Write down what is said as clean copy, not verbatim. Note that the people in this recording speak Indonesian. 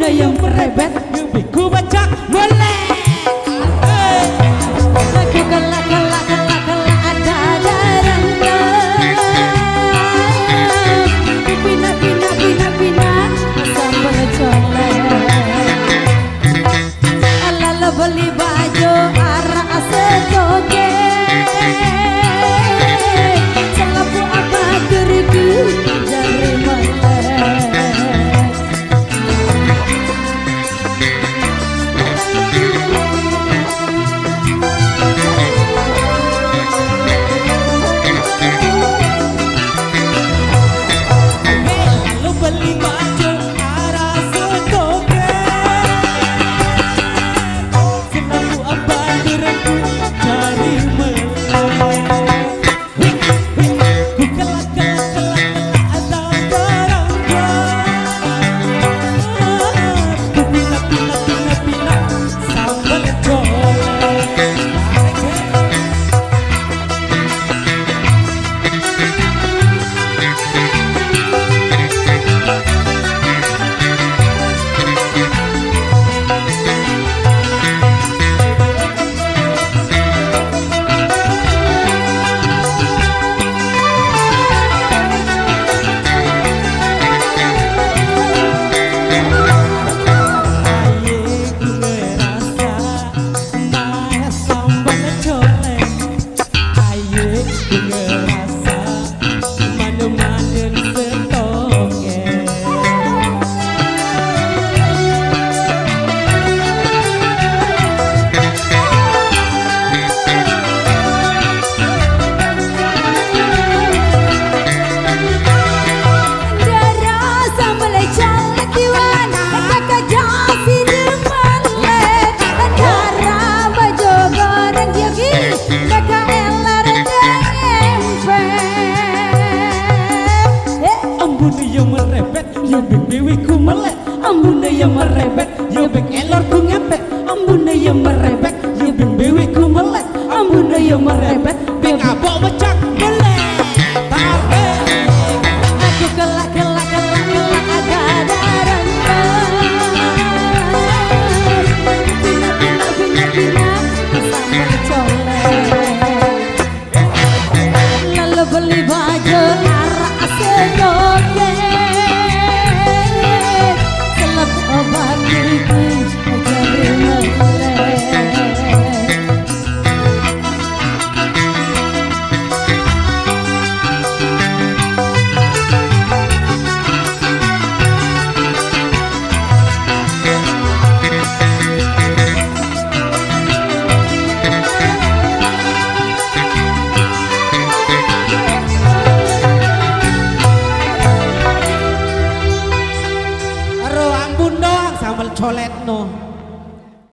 Yang merebet, yang biku bacak melek. Lagu kelak kelak kelak kelak ada darahnya. Pina pina pina pina sambal colek. Ala beli baju arah sejoge. Selapu apa diriku jari melek. Ambune yang merebet, yo beng elor ku ngepet. Ambune yang merebet, yo beng bewe ku melek. Ambune yang merebet, beng abok becak melek. Aku kelak kelak kelak kelak ada darahnya. Pina pina pina pina sambal colek. Lalu beli baju arah sejoge. Obat diriku jadi melek. Ampun dong, sambal colet no.